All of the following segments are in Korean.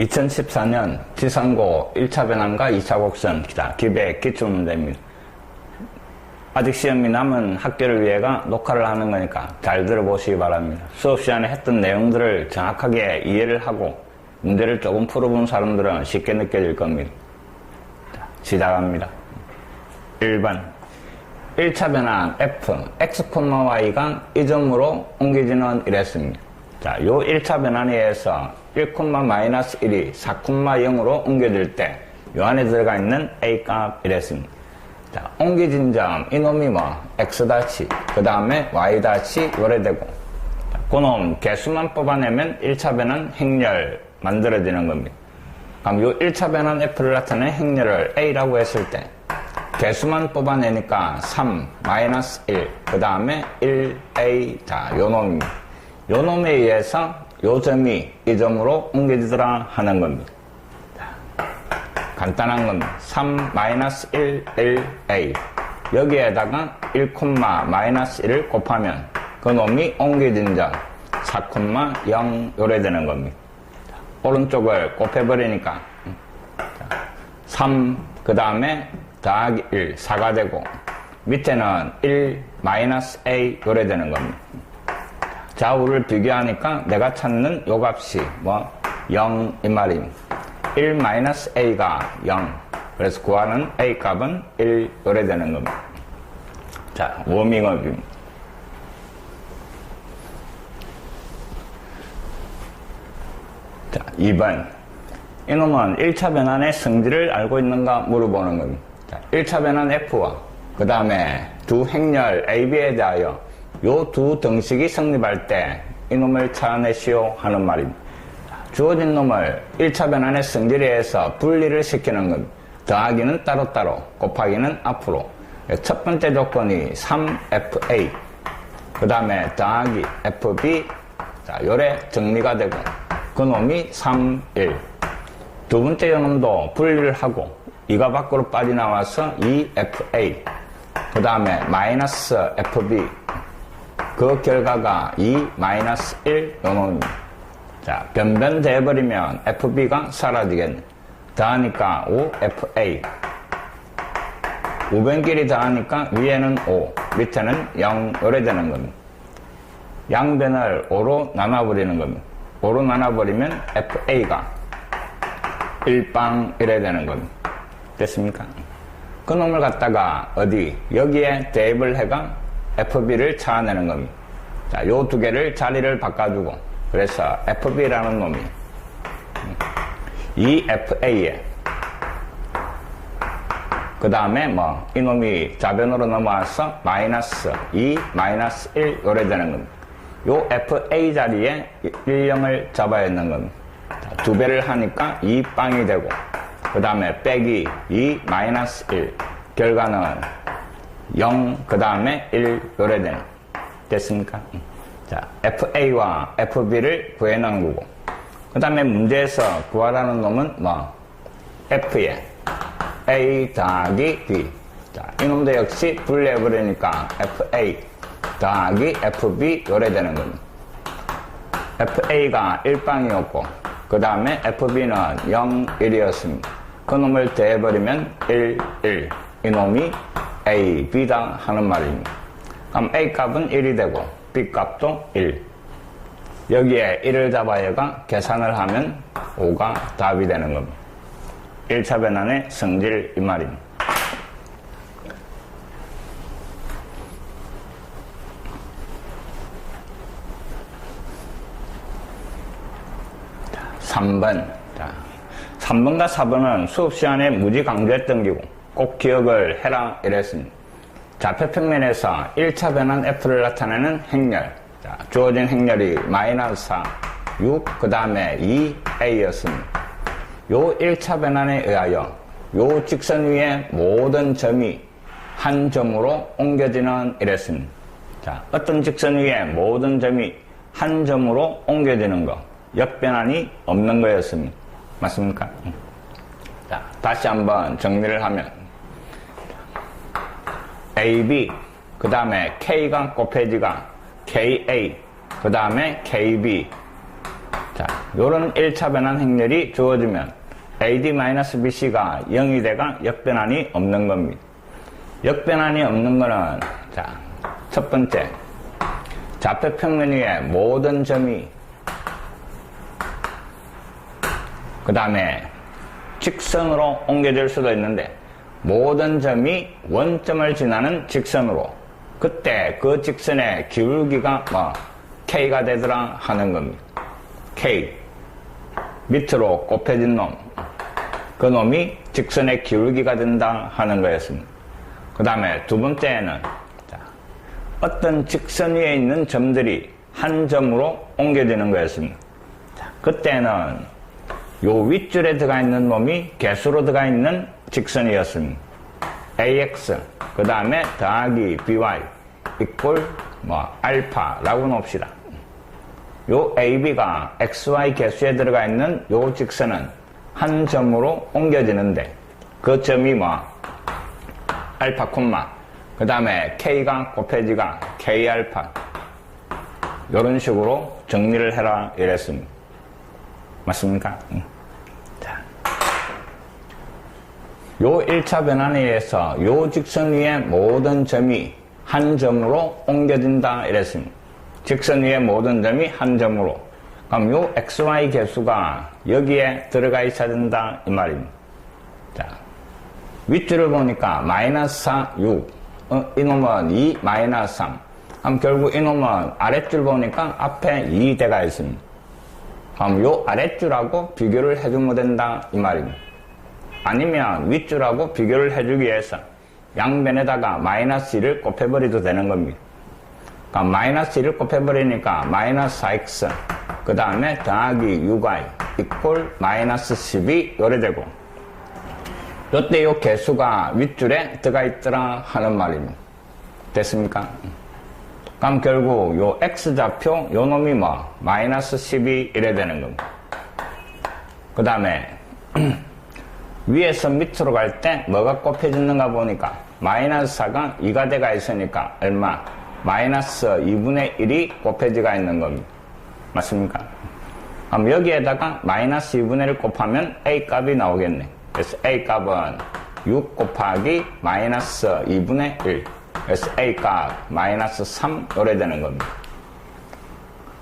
2014년 지상고 1차 변환과 2차 곡선 기백 기출문제입니다. 아직 시험이 남은 학교를 위해가 녹화를 하는 거니까 잘 들어보시기 바랍니다. 수업 시간에 했던 내용들을 정확하게 이해를 하고 문제를 조금 풀어본 사람들은 쉽게 느껴질 겁니다. 자, 시작합니다. 1번 1차 변환 f x, y가 이 점으로 옮겨지는 이랬습니다. 자, 요 1차 변환에 의해서 1,-1이 4,0으로 옮겨질 때 요 안에 들어가 있는 a 값 이랬습니다. 자, 옮겨진 점 이놈이 x 다치 그 다음에 y 다치 요래 되고, 그놈 개수만 뽑아내면 1차 변환 행렬 만들어지는 겁니다. 그럼 요 1차 변환 f를 나타내는 행렬을 a라고 했을 때 개수만 뽑아내니까 3, -1, 그 다음에 1a, 자, 요 놈입니다. 요 놈에 의해서 요 점이 이 점으로 옮겨지더라 하는 겁니다. 자, 간단한 겁니다. 3, -1, 1a. 여기에다가 1,-1을 곱하면 그 놈이 옮겨진 점 4,0 요래 되는 겁니다. 자, 오른쪽을 곱해버리니까 3, 그 다음에 더하기 1, 4가 되고, 밑에는 1, -a 요래 되는 겁니다. 좌우를 비교하니까 내가 찾는 요 값이 0 이 말입니다. 1 -a가 0. 그래서 구하는 a 값은 1 요래 되는 겁니다. 자, 워밍업입니다. 자, 2번. 이놈은 1차 변환의 성질을 알고 있는가 물어보는 겁니다. 자, 1차 변환 f와 그 다음에 두 행렬 ab에 대하여 요 두 등식이 성립할 때 이놈을 찾아내시오 하는 말입니다. 주어진 놈을 1차 변환의 성질에 의해서 분리를 시키는 겁니다. 더하기는 따로따로, 곱하기는 앞으로. 첫 번째 조건이 3fa, 그 다음에 더하기 fb, 자, 요래 정리가 되고, 그 놈이 3, 1. 두 번째 놈도 분리를 하고 2가 밖으로 빠져나와서 2fa, 그 다음에 -fb, 그 결과가 2, -1 요놈입니다. 자, 변변돼버리면 fb가 사라지겠네. 더하니까 5fa, 우변끼리 더하니까 위에는 5, 밑에는 0 요래 되는 겁니다. 양변을 5로 나눠버리는 겁니다. 5로 나눠버리면 fa가 1빵 이래 되는 겁니다. 됐습니까? 그 놈을 갖다가 어디 여기에 대입을 해가 fb를 찾아내는 겁니다. 자, 요 두 개를 자리를 바꿔주고, 그래서 fb라는 놈이 이 fa에 그 다음에 이놈이 좌변으로 넘어와서 -2, -1 요래 되는 겁니다. 요 fa 자리에 1,0을 잡아야 하는 겁니다. 자, 두 배를 하니까 2빵이 되고, 그 다음에 빼기 2, -1, 결과는 0, 그 다음에 1 요래 되는. 됐습니까? 자, fa와 fb를 구해놓은 거고, 그 다음에 문제에서 구하라는 놈은 f에 a 더하기 b. 자, 이놈도 역시 분리해버리니까 fa 더하기 fb 요래 되는 겁니다. fa가 1빵이었고, 그 다음에 fb는 0, 1이었습니다. 그 놈을 더해버리면 1, 1. 이놈이 a, b다 하는 말입니다. 그럼 a 값은 1이 되고 b 값도 1. 여기에 1을 잡아야가 계산을 하면 5가 답이 되는 겁니다. 1차 변환의 성질 이 말입니다. 자, 3번. 자, 3번과 4번은 수업 시간에 무지 강조했던 기고 꼭 기억을 해라 이랬습니다. 좌표평면에서 1차 변환 f를 나타내는 행렬. 자, 주어진 행렬이 -4, 6, 그 다음에 2a였습니다. 요 1차 변환에 의하여 요 직선 위의 모든 점이 한 점으로 옮겨지는 이랬습니다. 자, 어떤 직선 위의 모든 점이 한 점으로 옮겨지는 거, 역변환이 없는 거였습니다. 맞습니까? 자, 다시 한번 정리를 하면 AB, 그 다음에 K가 곱해지가 KA, 그 다음에 KB. 자, 요런 1차 변환 행렬이 주어지면 AD-BC가 0이 돼가 역변환이 없는 겁니다. 역변환이 없는 거는, 자, 첫 번째. 좌표평면 위에 모든 점이, 그 다음에 직선으로 옮겨질 수도 있는데, 모든 점이 원점을 지나는 직선으로, 그때 그 직선의 기울기가 K가 되더라 하는 겁니다. K. 밑으로 곱해진 놈. 그 놈이 직선의 기울기가 된다 하는 거였습니다. 그 다음에 두 번째는, 어떤 직선 위에 있는 점들이 한 점으로 옮겨지는 거였습니다. 그때는 요 윗줄에 들어가 있는 놈이 개수로 들어가 있는 직선이었습니다. AX, 그 다음에 더하기 BY, 이꼴 알파라고 놓읍시다. 요 AB가 XY 개수에 들어가 있는 요 직선은 한 점으로 옮겨지는데, 그 점이 알파 콤마, 그 다음에 K가 곱해지가 K알파, 요런 식으로 정리를 해라 이랬습니다. 맞습니까? 자, 요 1차 변환에 의해서 요 직선 위의 모든 점이 한 점으로 옮겨진다 이랬습니다. 직선 위의 모든 점이 한 점으로. 그럼 요 XY 개수가 여기에 들어가 있어야 된다 이 말입니다. 자, 윗줄을 보니까 마이너스 4, 6. 이놈은 2, 마이너스 3. 그럼 결국 이놈은 아랫줄 보니까 앞에 2대가 있습니다. 그럼 요 아랫줄하고 비교를 해주면 된다 이 말입니다. 아니면 윗줄하고 비교를 해주기 위해서 양변에다가 마이너스 1을 곱해버려도 되는 겁니다. 그러니까 마이너스 1을 곱해버리니까 마이너스 4x, 그 다음에 더하기 6y 이꼴 마이너스 12 요래 되고, 요때 요 개수가 윗줄에 들어가 있더라 하는 말입니다. 됐습니까? 그럼 결국 요 x좌표 요 놈이 마이너스 12 이래 되는 겁니다. 그 다음에 위에서 밑으로 갈 때 뭐가 곱해지는가 보니까 마이너스 4가 2가 돼가 있으니까 얼마? 마이너스 2분의 1이 곱해지가 있는 겁니다. 맞습니까? 그럼 여기에다가 마이너스 2분의 1 곱하면 A 값이 나오겠네. 그래서 A 값은 6 곱하기 마이너스 2분의 1. 그래서 A 값 마이너스 3 요래 되는 겁니다.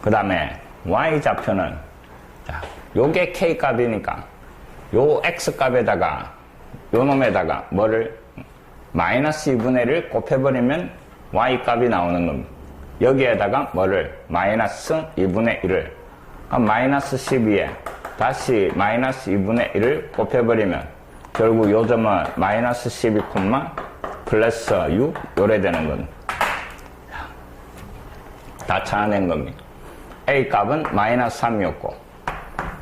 그 다음에 Y 좌표는, 자, 요게 K 값이니까 요 X 값에다가 요 놈에다가 뭐를 마이너스 2분의 1을 곱해버리면 Y 값이 나오는 겁니다. 여기에다가 뭐를 마이너스 2분의 1을 마이너스 12에 다시 마이너스 2분의 1을 곱해버리면 결국 요 점은 마이너스 12, 플러스 6 요래 되는 겁니다. 다 찾아낸 겁니다. A 값은 마이너스 3이었고,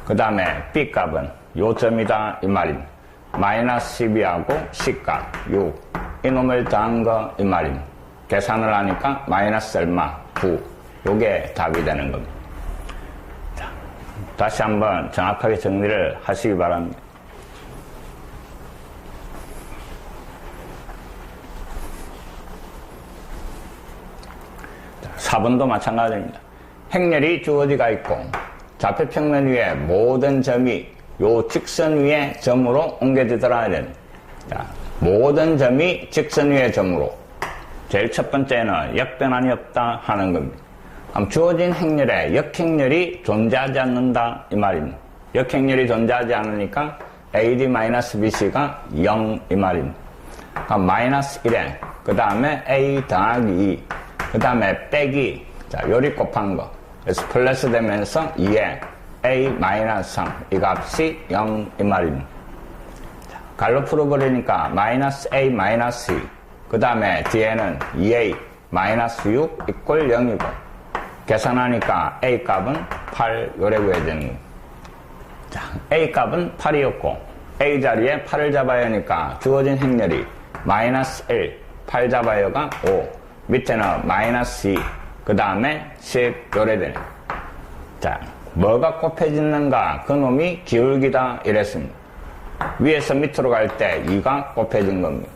그 다음에 B 값은 요 점이다 이 말입니다. 마이너스 12하고 C 값 6, 이놈을 더한 거 이 말입니다. 계산을 하니까 마이너스 얼마? 9. 요게 답이 되는 겁니다. 자, 다시 한번 정확하게 정리를 하시기 바랍니다. 자, 4번도 마찬가지입니다. 행렬이 주어지가 있고 좌표평면 위에 모든 점이 요 직선 위의 점으로 옮겨지더라 이런. 자, 모든 점이 직선 위의 점으로. 제일 첫 번째는 역변환이 없다 하는 겁니다. 그럼 주어진 행렬에 역행렬이 존재하지 않는다 이 말입니다. 역행렬이 존재하지 않으니까 AD-BC가 0 이 말입니다. 그럼 마이너스 1에 그 다음에 A 더하기 2, 그 다음에 빼기, 자, 요리 곱한 거. 그래서 플러스 되면서 2에 A-3 이 값이 0 이 말입니다. 자, 갈로 풀어버리니까 마이너스 A 마이너스 2, 그 다음에 뒤에는 2A 마이너스 6 이꼴 0이고, 계산하니까 A 값은 8 요래 구해야 되는 거예요. 자, A 값은 8이었고 A 자리에 8을 잡아야 하니까 주어진 행렬이 마이너스 1, 8 잡아요가 5, 밑에는 마이너스 2, 그 다음에 10 요래 되네. 자, 뭐가 곱해지는가? 그 놈이 기울기다 이랬습니다. 위에서 밑으로 갈 때 2가 곱해진 겁니다.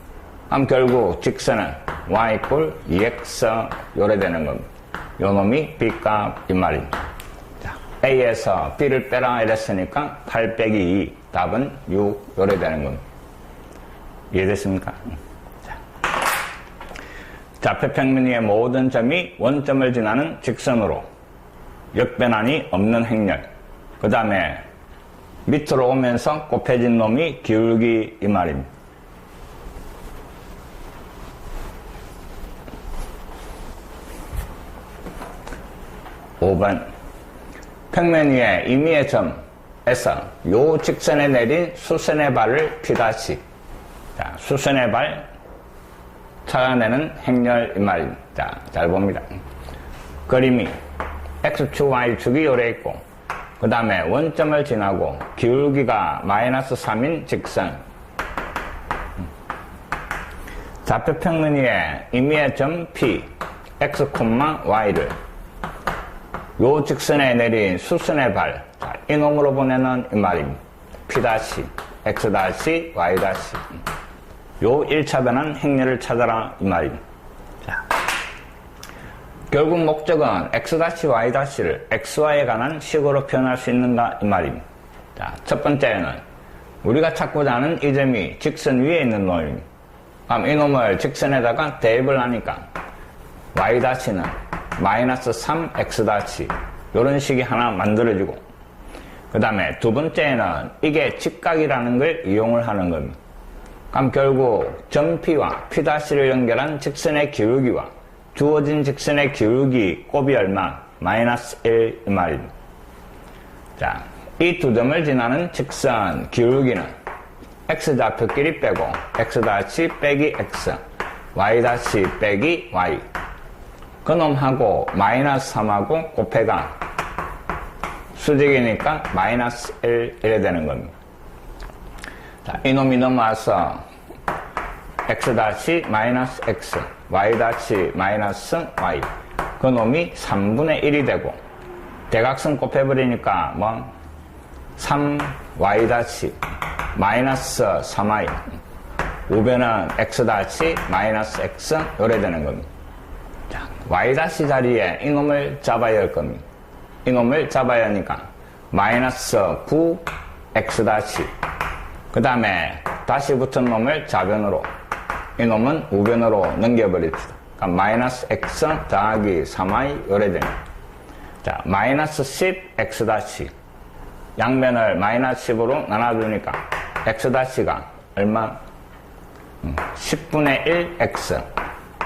그럼 결국 직선은 y 이꼴 2x 요래 되는 겁니다. 요 놈이 b값 이 말입니다. 자, A에서 B를 빼라 이랬으니까 8 빼기 2 답은 6 요래 되는 겁니다. 이해됐습니까? 좌표평면 위의 모든 점이 원점을 지나는 직선으로 역변환이 없는 행렬. 그 다음에 밑으로 오면서 곱해진 놈이 기울기 이 말입니다. (5번) 평면 위에 임의의 점에서 요 직선에 내린 수선의 발을 P'다시. 자, 수선의 발 찾아내는 행렬 이 말입니다. 자, 잘 봅니다. 그림이 X축, Y축이 요래 있고, 그 다음에 원점을 지나고 기울기가 마이너스 3인 직선. 좌표평면 위에 임의의 점 P, X, Y를 요 직선에 내린 수선의 발, 자, 이놈으로 보내는 이 말입니다. P', X', Y'. 요 1차 변환 행렬을 찾아라 이 말입니다. 자, 결국 목적은 X', Y'를 XY에 관한 식으로 표현할 수 있는가 이 말입니다. 자, 첫 번째는 우리가 찾고자 하는 이 점이 직선 위에 있는 놈입니다. 그럼 이 놈을 직선에다가 대입을 하니까 Y'는 마이너스 3X' 요런 식이 하나 만들어지고, 그 다음에 두 번째는 이게 직각이라는 걸 이용을 하는 겁니다. 그럼 결국 점 P와 P'를 연결한 직선의 기울기와 주어진 직선의 기울기 곱이 얼마? 마이너스 1 이 말입니다. 자, 이 두 점을 지나는 직선 기울기는 X좌표끼리 빼고 X' 빼기 X, Y' 빼기 Y. 그놈하고 마이너스 3하고 곱해가 수직이니까 마이너스 1 이래 되는 겁니다. 자, 이놈이 넘어와서 X' 마이너스 X, Y' 마이너스 Y. 그놈이 3분의 1이 되고, 대각선 곱해버리니까 뭐 3Y' 마이너스 3Y. 우변은 X' 마이너스 X 요래 되는 겁니다. 자, Y' 자리에 이놈을 잡아야 할 겁니다. 이놈을 잡아야 하니까 마이너스 9X'. 그 다음에 다시 붙은 놈을 좌변으로, 이놈은 우변으로 넘겨버립시다. 그러니까 마이너스 X 더하기 3Y 요래 됩니다. 자, 마이너스 10X'. 양변을 마이너스 10으로 나눠주니까 X'가 얼마? 10분의 1X.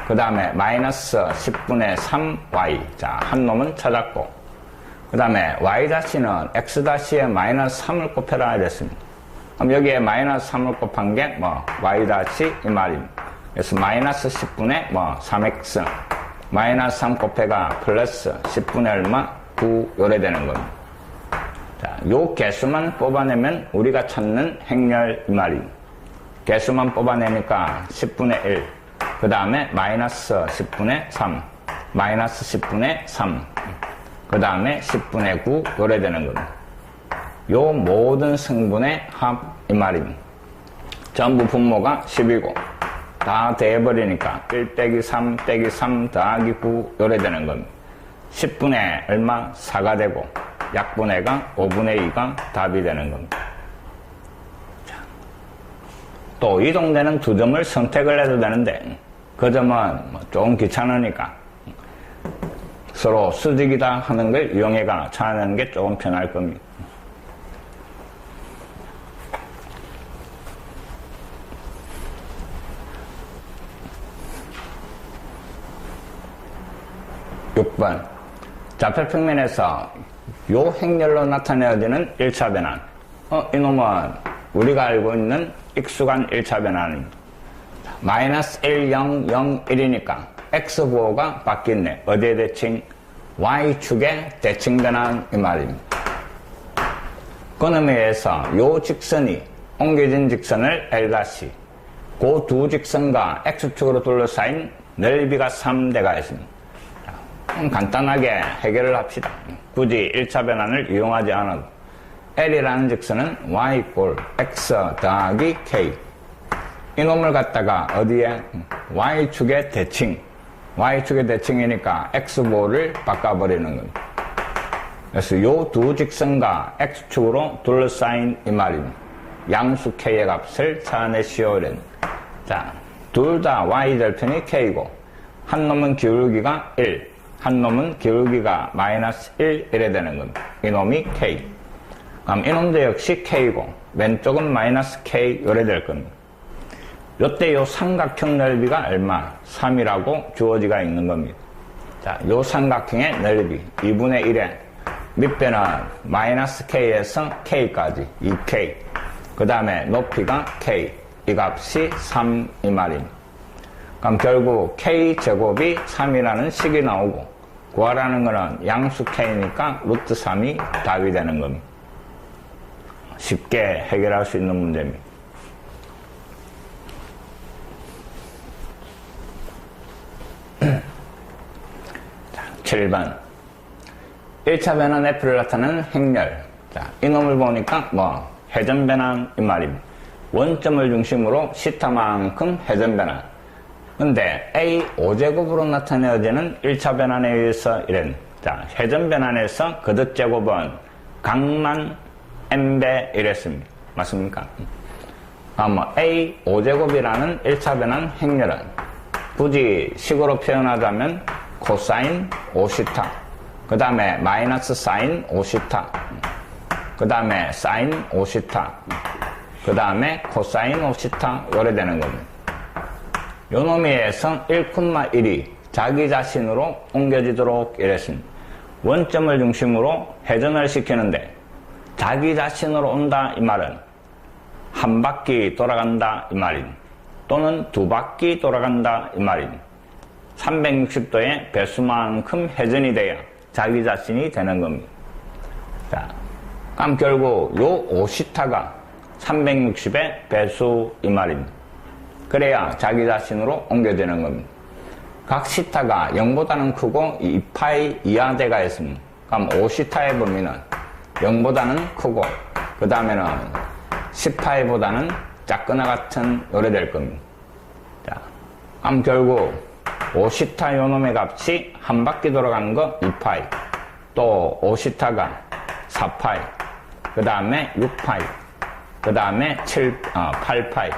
그 다음에 마이너스 10분의 3Y. 자, 한 놈은 찾았고, 그 다음에 Y'는 X'에 마이너스 3을 곱해라 이랬습니다. 그럼 여기에 마이너스 3을 곱한 게 Y' 이 말입니다. 그래서 마이너스 10분의 3X. 마이너스 3 곱해가 플러스 10분의 얼마? 9 요래 되는 겁니다. 자, 요 개수만 뽑아내면 우리가 찾는 행렬 이 말입니다. 개수만 뽑아내니까 10분의 1. 그 다음에 마이너스 10분의 3. 마이너스 10분의 3. 그 다음에 10분의 9 요래 되는 겁니다. 요 모든 성분의 합 이 말입니다. 전부 분모가 10이고 다 대해버리니까 1 빼기 3 빼기 3 더하기 9 요래 되는 겁니다. 10분의 얼마? 4가 되고 약분의가 5분의 2가 답이 되는 겁니다. 또 이동되는 두 점을 선택을 해도 되는데 그 점은 조금 귀찮으니까 서로 수직이다 하는 걸 이용해가 찾아내는 게 조금 편할 겁니다. (6번) 좌표평면에서 요 행렬로 나타내어지는 1차 변환. 이놈은 우리가 알고 있는 익숙한 1차 변환입니다. 마이너스 1, 0, 0, 1이니까 X부호가 바뀌었네. 어디에 대칭? Y축의 대칭 변환 이 말입니다. 그놈에 의해서 요 직선이 옮겨진 직선을 L', 그 두 직선과 X축으로 둘러싸인 넓이가 3대가 있습니다. 간단하게 해결을 합시다. 굳이 1차 변환을 이용하지 않아도 L이라는 직선은 Y 꼴 X 더하기 K. 이놈을 갖다가 어디에? Y축의 대칭. Y축의 대칭이니까 X보호를 바꿔버리는 겁니다. 그래서 요 두 직선과 x축으로 둘러싸인 이 말입니다. 양수 k의 값을 찾아내시오. 자, 둘 다 y절편이 k고 한 놈은 기울기가 1, 한 놈은 기울기가 마이너스 1 이래 되는 겁니다. 이놈이 k. 그럼 이놈도 역시 k고 왼쪽은 마이너스 k 이래 될 겁니다. 요때 요 삼각형 넓이가 얼마? 3이라고 주어지가 있는 겁니다. 자, 요 삼각형의 넓이 2분의 1에 밑배는 마이너스 k에서 k까지 2k. 그 다음에 높이가 k. 이 값이 3 이 말입니다. 그럼 결국 k제곱이 3이라는 식이 나오고 구하라는 거는 양수 k니까 루트 3이 답이 되는 겁니다. 쉽게 해결할 수 있는 문제입니다. 자, 7번 1차 변환 F를 나타내는 행렬. 자, 이놈을 보니까 회전 변환 이 말입니다. 원점을 중심으로 시타만큼 회전 변환. 근데 A 5제곱으로 나타내어지는 1차 변환에 의해서 자, 회전 변환에서 거듭 제곱은 각만 n배 이랬습니다. 맞습니까? A 5제곱이라는 1차 변환 행렬은 굳이 식으로 표현하자면 코사인 5시타, 그 다음에 마이너스 사인 5시타, 그 다음에 사인 5시타, 그 다음에 코사인 5시타 요래 되는 겁니다. 요 놈에서 1,1이 자기 자신으로 옮겨지도록 이랬습니다. 원점을 중심으로 회전을 시키는데 자기 자신으로 온다 이 말은 한 바퀴 돌아간다 이 말입니다. 또는 두 바퀴 돌아간다 이 말입니다. 360도의 배수만큼 회전이 돼야 자기 자신이 되는 겁니다. 자, 그럼 결국 요 5시타가 360의 배수 이 말입니다. 그래야 자기 자신으로 옮겨지는 겁니다. 각 시타가 0보다는 크고 2파이 이하대가 있습니다. 그럼 5시타의 범위는 0보다는 크고 그 다음에는 10파이보다는 작거나 같은 요래 될 겁니다. 자, 그럼 결국 5시타 요놈의 값이 한 바퀴 돌아가는 거 2파이, 또 5시타가 4파이, 그 다음에 6파이, 그 다음에 8파이,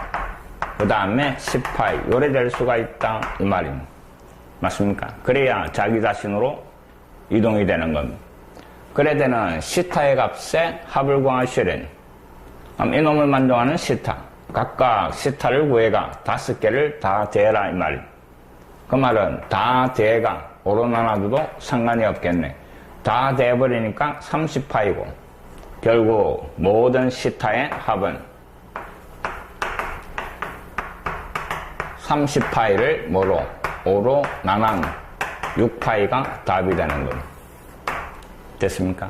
그 다음에 10파이 요래 될 수가 있다 이 말입니다. 맞습니까? 그래야 자기 자신으로 이동이 되는 겁니다. 그래 되는 시타의 값에 합을 구하시려니 이놈을 만족하는 시타, 각각 시타를 구해가 5개를 다 대라 이 말입니다. 그 말은 다 대가 오로나눠도 상관이 없겠네. 다 대버리니까 30파이고 결국 모든 시타의 합은 30파이를 뭐로? 5로 나눈 6파이가 답이 되는 겁니다. 됐습니까?